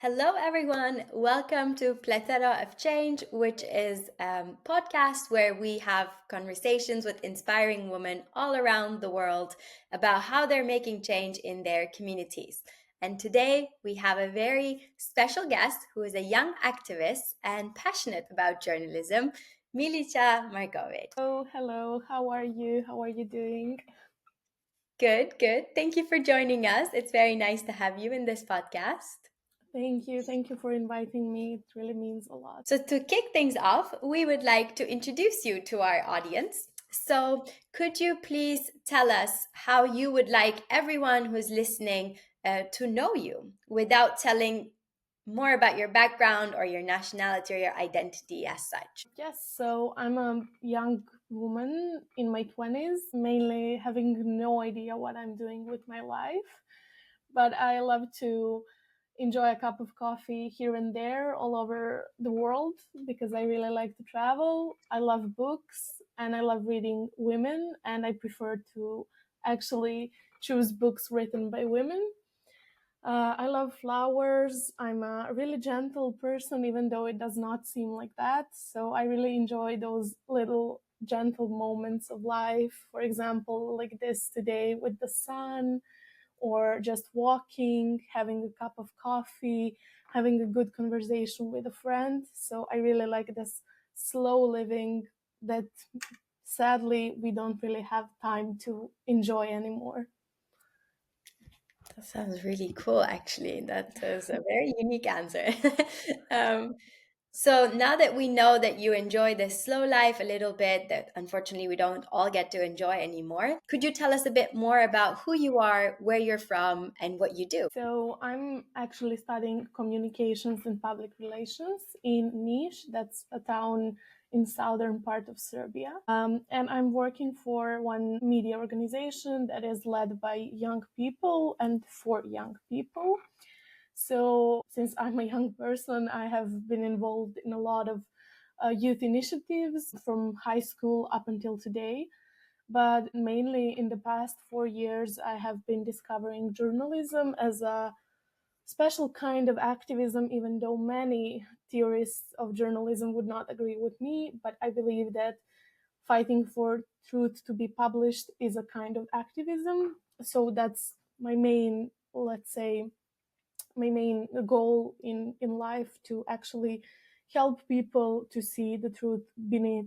Hello, everyone. Welcome to Plethora of Change, which is a podcast where we have conversations with inspiring women all around the world about how they're making change in their communities. And today we have a very special guest who is a young activist and passionate about journalism, Milica Marković. Oh, hello. How are you? How are you doing? Good, good. Thank you for joining us. It's very nice to have you in this podcast. Thank you. Thank you for inviting me. It really means a lot. So, to kick things off, we would like to introduce you to our audience. So, could you please tell us how you would like everyone who's listening to know you without telling more about your background or your nationality or your identity as such? Yes, so I'm a young woman in my 20s, mainly having no idea what I'm doing with my life. But I love to enjoy a cup of coffee here and there all over the world because I really like to travel. I love books and I love reading women, and I prefer to actually choose books written by women. I love flowers. I'm a really gentle person, even though it does not seem like that. So I really enjoy those little gentle moments of life. For example, like this today with the sun, or just walking, having a cup of coffee, having a good conversation with a friend. So I really like this slow living that sadly we don't really have time to enjoy anymore. That sounds really cool, actually. That is a very unique answer. um, so now that we know that you enjoy this slow life a little bit, that unfortunately we don't all get to enjoy anymore, could you tell us a bit more about who you are, where you're from, and what you do? So I'm actually studying communications and public relations in Niš. That's a town in southern part of Serbia. And I'm working for one media organization that is led by young people and for young people. So since I'm a young person, I have been involved in a lot of youth initiatives from high school up until today. But mainly in the past 4 years, I have been discovering journalism as a special kind of activism, even though many theorists of journalism would not agree with me. But I believe that fighting for truth to be published is a kind of activism. So that's my main, let's say, my main goal in life, to actually help people to see the truth beneath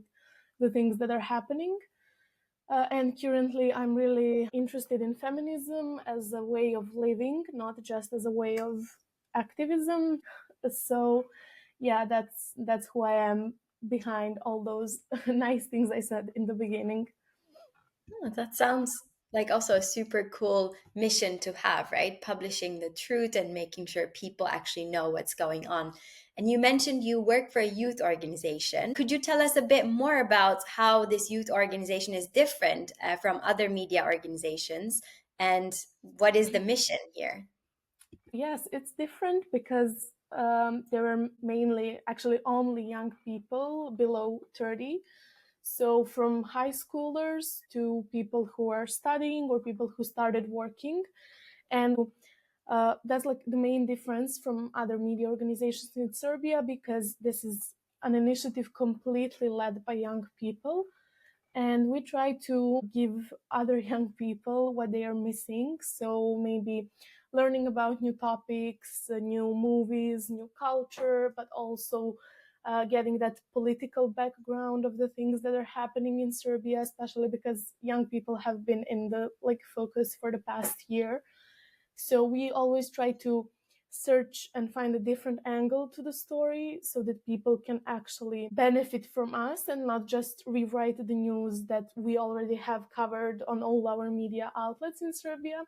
the things that are happening. And currently, I'm really interested in feminism as a way of living, not just as a way of activism. So, yeah, that's who I am behind all those nice things I said in the beginning. Oh, that sounds like also a super cool mission to have, right? Publishing the truth and making sure people actually know what's going on. And you mentioned you work for a youth organization. Could you tell us a bit more about how this youth organization is different from other media organizations and what is the mission here? Yes, it's different because there are mainly, actually, only young people below 30. So, from high schoolers to people who are studying or people who started working. And that's like the main difference from other media organizations in Serbia, because this is an initiative completely led by young people. And we try to give other young people what they are missing. So maybe learning about new topics, new movies, new culture, but also getting that political background of the things that are happening in Serbia, especially because young people have been in the focus for the past year. So we always try to search and find a different angle to the story so that people can actually benefit from us and not just rewrite the news that we already have covered on all our media outlets in Serbia.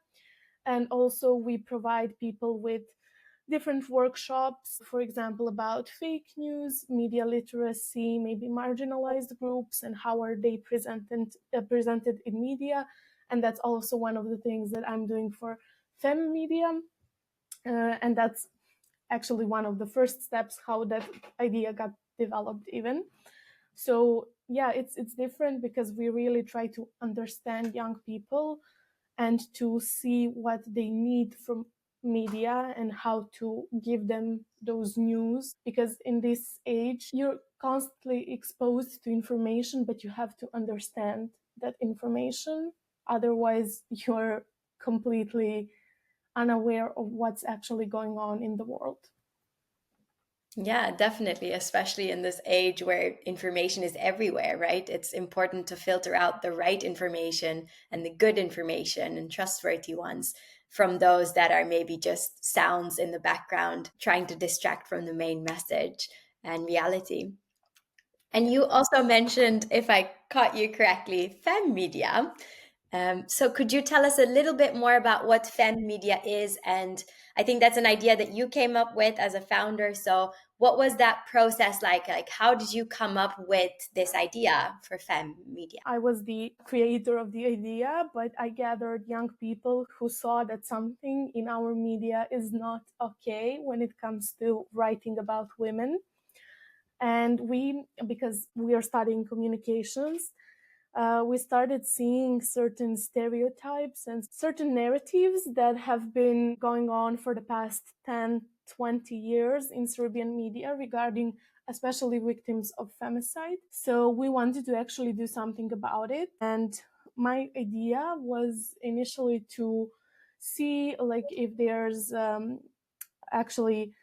And also, we provide people with different workshops, for example, about fake news, media literacy, maybe marginalized groups, and how are they presented in media. And that's also one of the things that I'm doing for Fem Media. And that's actually one of the first steps how that idea got developed even. So yeah, it's different because we really try to understand young people and to see what they need from media and how to give them those news, because in this age you're constantly exposed to information, but you have to understand that information, otherwise you're completely unaware of what's actually going on in the world. Yeah, definitely, especially in this age where information is everywhere, right? It's important to filter out the right information and the good information and trustworthy ones from those that are maybe just sounds in the background, trying to distract from the main message and reality. And you also mentioned, if I caught you correctly, Fem Media. So could you tell us a little bit more about what Fem Media is? And I think that's an idea that you came up with as a founder. So what was that process like? Like, how did you come up with this idea for Fem Media? I was the creator of the idea, but I gathered young people who saw that something in our media is not okay when it comes to writing about women. And because we are studying communications, we started seeing certain stereotypes and certain narratives that have been going on for the past 10, 20 years in Serbian media regarding especially victims of femicide. So we wanted to actually do something about it. And my idea was initially to see like if there's actually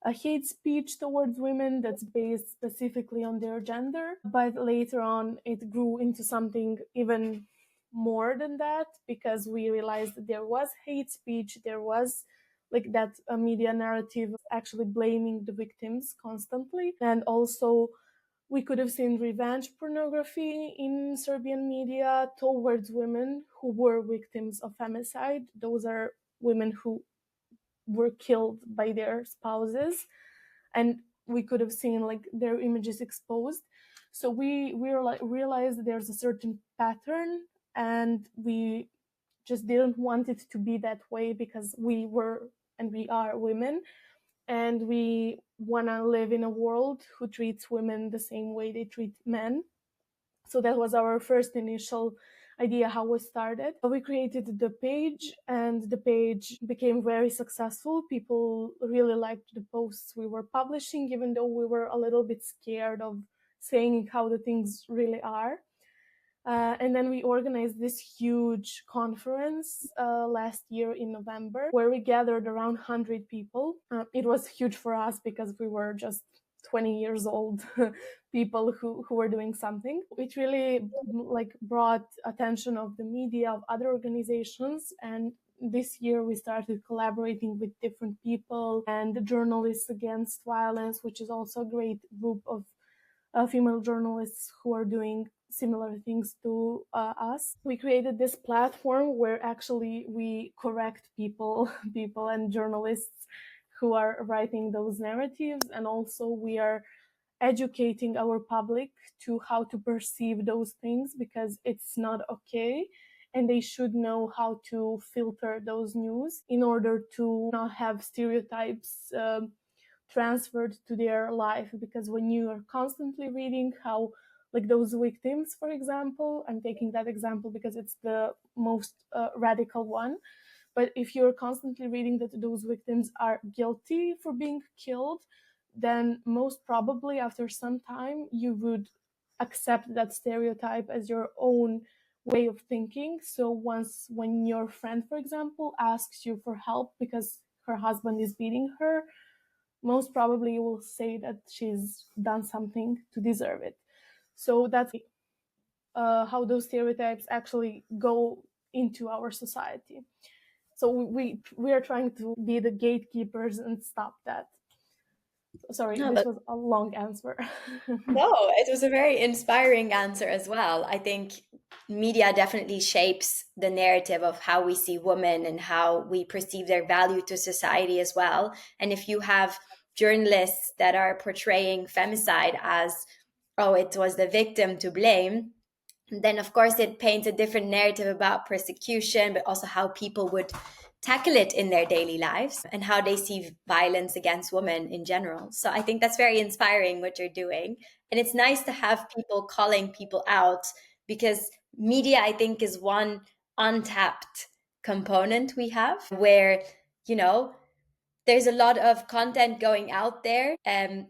a hate speech towards women that's based specifically on their gender. But later on, it grew into something even more than that, because we realized that there was hate speech, there was like that media narrative actually blaming the victims constantly. And also, we could have seen revenge pornography in Serbian media towards women who were victims of femicide. Those are women who were killed by their spouses, and we could have seen like their images exposed. So we like realized there's a certain pattern, and we just didn't want it to be that way, because we were and we are women, and we want to live in a world who treats women the same way they treat men. So that was our first initial idea how we started. We created the page, and the page became very successful. People really liked the posts we were publishing, even though we were a little bit scared of saying how the things really are. And then we organized this huge conference last year in November, where we gathered around 100 people. It was huge for us because we were just 20 years old people who were doing something. It really like brought attention of the media, of other organizations, and this year we started collaborating with different people and the Journalists Against Violence, which is also a great group of female journalists who are doing similar things to us. We created this platform where actually we correct people and journalists who are writing those narratives, and also we are educating our public to how to perceive those things, because it's not okay, and they should know how to filter those news in order to not have stereotypes transferred to their life. Because when you are constantly reading how like those victims, for example, I'm taking that example because it's the most radical one, but if you're constantly reading that those victims are guilty for being killed, then most probably after some time you would accept that stereotype as your own way of thinking. So once when your friend, for example, asks you for help because her husband is beating her, most probably you will say that she's done something to deserve it. So that's how those stereotypes actually go into our society. So we are trying to be the gatekeepers and stop that. Sorry, No, this was a long answer. No, it was a very inspiring answer as well. I think media definitely shapes the narrative of how we see women and how we perceive their value to society as well. And if you have journalists that are portraying femicide as, oh, it was the victim to blame, then of course it paints a different narrative about persecution, but also how people would tackle it in their daily lives and how they see violence against women in general. So I think that's very inspiring what you're doing. And it's nice to have people calling people out, because media, I think, is one untapped component we have where you know, there's a lot of content going out there, and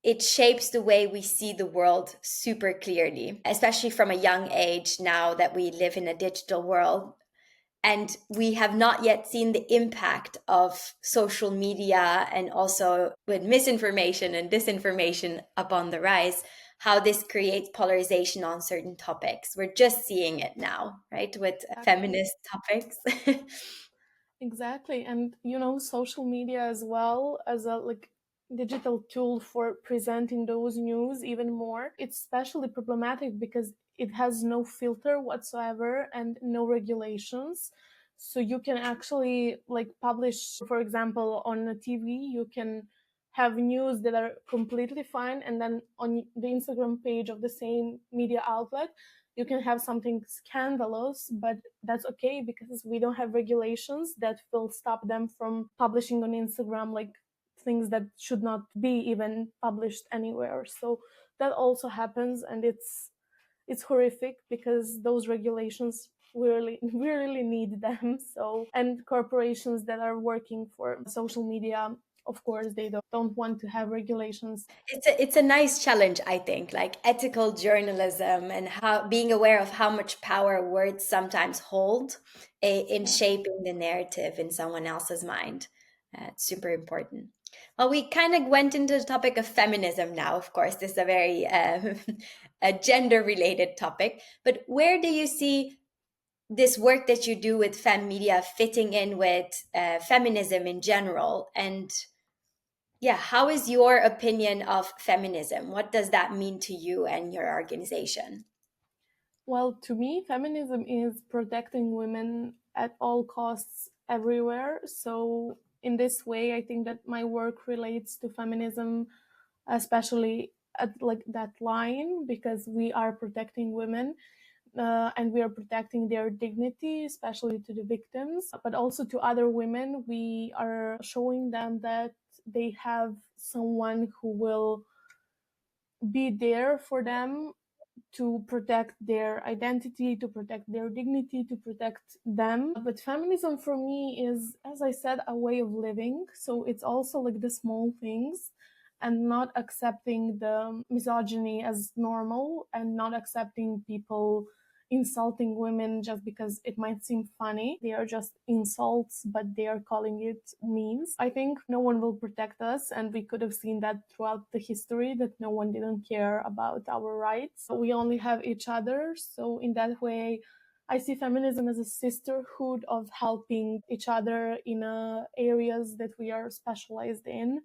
it shapes the way we see the world super clearly, especially from a young age now that we live in a digital world. And we have not yet seen the impact of social media, and also with misinformation and disinformation upon the rise, how this creates polarization on certain topics. We're just seeing it now, right? With Exactly. feminist topics. Exactly. And social media as well as a digital tool for presenting those news even more. It's especially problematic because it has no filter whatsoever and no regulations. So you can actually publish, for example, on a TV, you can have news that are completely fine, and then on the Instagram page of the same media outlet you can have something scandalous, but that's okay because we don't have regulations that will stop them from publishing on Instagram things that should not be even published anywhere. So that also happens, and it's horrific because those regulations we really need them. So, and corporations that are working for social media, of course they don't want to have regulations. It's a nice challenge, I think, like ethical journalism, and how being aware of how much power words sometimes hold in Yeah. shaping the narrative in someone else's mind. It's super important. Well, we kind of went into the topic of feminism now. Of course, this is a very a gender-related topic. But where do you see this work that you do with Fem Media fitting in with feminism in general? And yeah, how is your opinion of feminism? What does that mean to you and your organization? Well, to me, feminism is protecting women at all costs everywhere. So, in this way, I think that my work relates to feminism, especially at that line, because we are protecting women, and we are protecting their dignity, especially to the victims, but also to other women. We are showing them that they have someone who will be there for them to protect their identity, to protect their dignity, to protect them. But feminism for me is, as I said, a way of living. So it's also like the small things, and not accepting the misogyny as normal, and not accepting people insulting women just because it might seem funny. They are just insults, but they are calling it memes. I think no one will protect us, and we could have seen that throughout the history that no one didn't care about our rights. We only have each other. So in that way, I see feminism as a sisterhood of helping each other in areas that we are specialized in.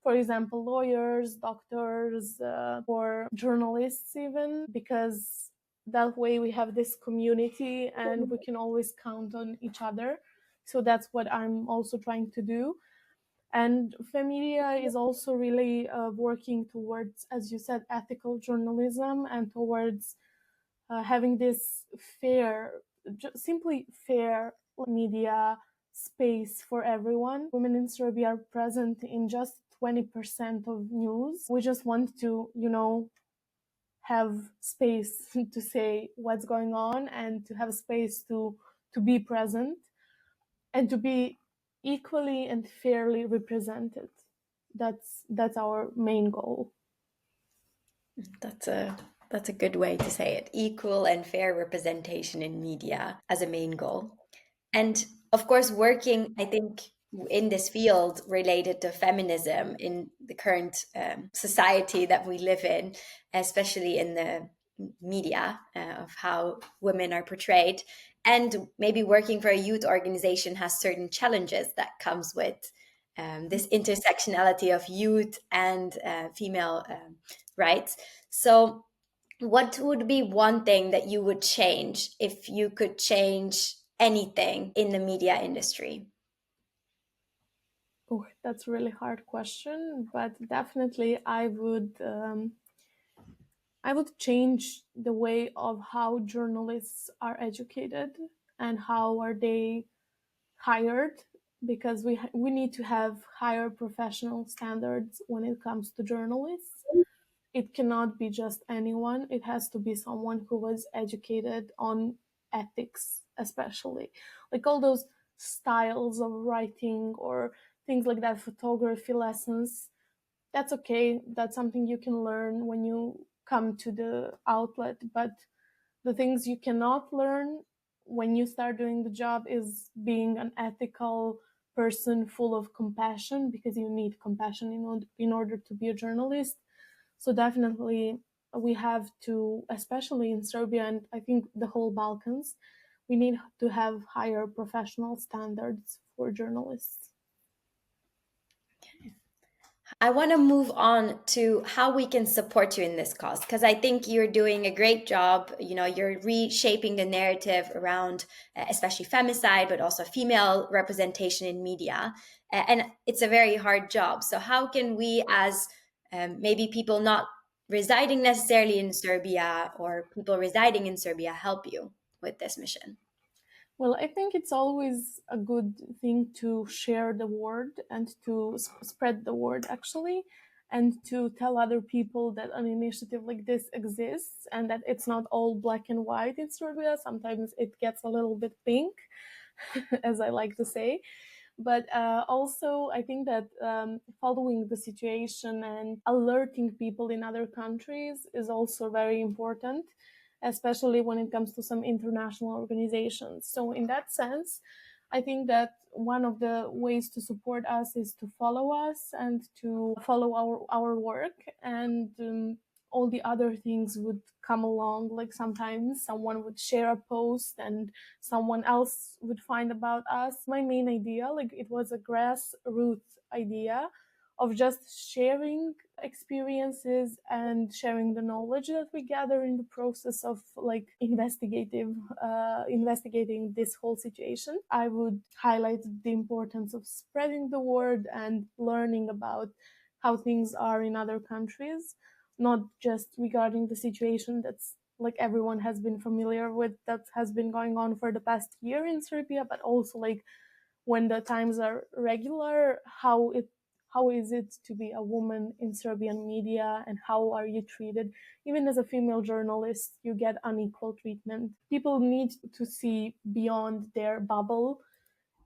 For example, lawyers, doctors, or journalists, even, because that way we have this community and we can always count on each other. So that's what I'm also trying to do. And Femmedia is also really working towards, as you said, ethical journalism, and towards having this fair, simply fair media space for everyone. Women in Serbia are present in just 20% of news. We just want to, have space to say what's going on, and to have space to be present, and to be equally and fairly represented. That's our main goal. That's a good way to say it. Equal and fair representation in media as a main goal. And of course, working, I think, in this field related to feminism in the current society that we live in, especially in the media of how women are portrayed, and maybe working for a youth organization has certain challenges that comes with this intersectionality of youth and female rights. So what would be one thing that you would change if you could change anything in the media industry? Oh, that's a really hard question, but definitely I would change the way of how journalists are educated and how are they hired, because we need to have higher professional standards when it comes to journalists. It cannot be just anyone. It has to be someone who was educated on ethics, especially. Like all those styles of writing or things like that, photography lessons. That's okay. That's something you can learn when you come to the outlet. But the things you cannot learn when you start doing the job is being an ethical person full of compassion, because you need compassion in order to be a journalist. So definitely we have to, especially in Serbia and I think the whole Balkans, we need to have higher professional standards for journalists. I want to move on to how we can support you in this cause, because I think you're doing a great job. You know, you're reshaping the narrative around, especially femicide, but also female representation in media. And it's a very hard job. So, how can we, as maybe people not residing necessarily in Serbia or people residing in Serbia, help you with this mission? Well, I think it's always a good thing to share the word and to spread the word, actually, and to tell other people that an initiative like this exists and that it's not all black and white in Serbia. Sometimes it gets a little bit pink, as I like to say. But also, I think that following the situation and alerting people in other countries is also very important, especially when it comes to some international organizations. So, in that sense, I think that one of the ways to support us is to follow us and to follow our work. And all the other things would come along. Like sometimes someone would share a post and someone else would find about us. My main idea, like it was a grassroots idea of just sharing experiences and sharing the knowledge that we gather in the process of like investigating this whole situation. I would highlight the importance of spreading the word and learning about how things are in other countries, not just regarding the situation that's like everyone has been familiar with, that has been going on for the past year in Serbia, but also like when the times are regular, how is it to be a woman in Serbian media and how are you treated? Even as a female journalist, you get unequal treatment. People need to see beyond their bubble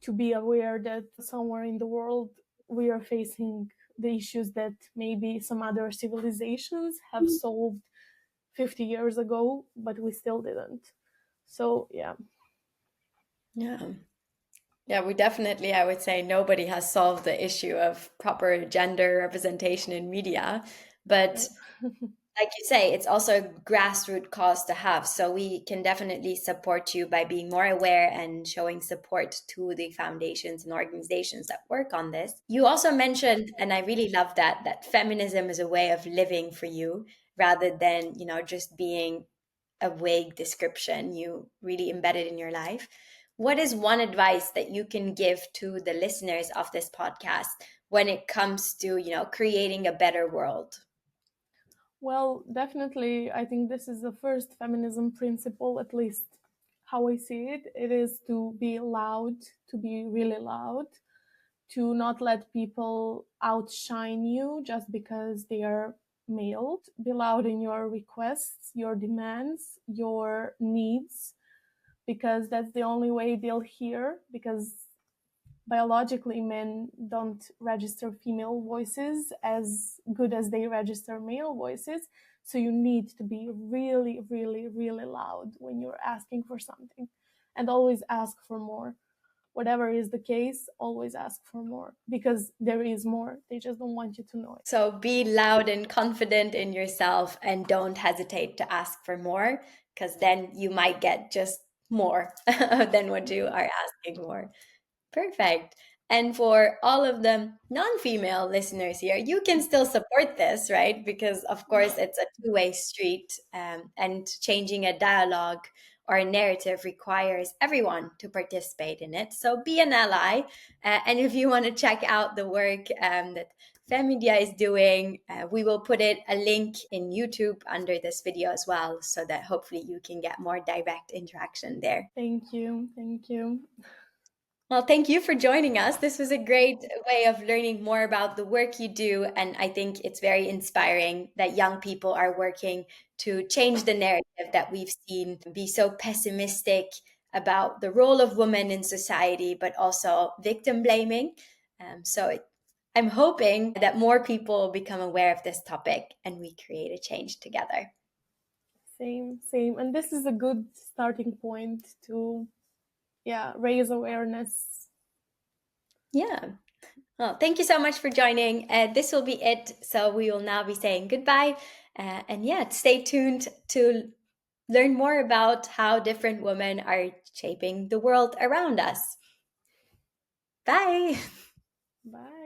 to be aware that somewhere in the world we are facing the issues that maybe some other civilizations have solved 50 years ago, but we still didn't. So, yeah. Yeah. Yeah, we definitely, I would say nobody has solved the issue of proper gender representation in media. But like you say, it's also a grassroots cause to have. So we can definitely support you by being more aware and showing support to the foundations and organizations that work on this. You also mentioned, and I really love that, that feminism is a way of living for you rather than, you know, just being a vague description you really embedded in your life. What is one advice that you can give to the listeners of this podcast when it comes to, you know, creating a better world? Well, definitely, I think this is the first feminism principle, at least how I see it. It is to be loud, to be really loud, to not let people outshine you just because they are male. Be loud in your requests, your demands, your needs, because that's the only way they'll hear. Because biologically, men don't register female voices as good as they register male voices. So you need to be really, really, really loud when you're asking for something, and always ask for more. Whatever is the case, always ask for more, because there is more. They just don't want you to know it. So be loud and confident in yourself and don't hesitate to ask for more, because then you might get just more than what you are asking for. Perfect. And for all of the non-female listeners here, you can still support this, right? Because of course it's a two-way street, and changing a dialogue or a narrative requires everyone to participate in it. So be an ally. And if you want to check out the work that Femmedia is doing, we will put a link in YouTube under this video as well, so that hopefully you can get more direct interaction there. Thank you. Thank you. Well, thank you for joining us. This was a great way of learning more about the work you do. And I think it's very inspiring that young people are working to change the narrative that we've seen be so pessimistic about the role of women in society, but also victim blaming. I'm hoping that more people become aware of this topic and we create a change together. Same. And this is a good starting point to, raise awareness. Yeah. Well, thank you so much for joining. This will be it. So we will now be saying goodbye. And yeah, stay tuned to learn more about how different women are shaping the world around us. Bye. Bye.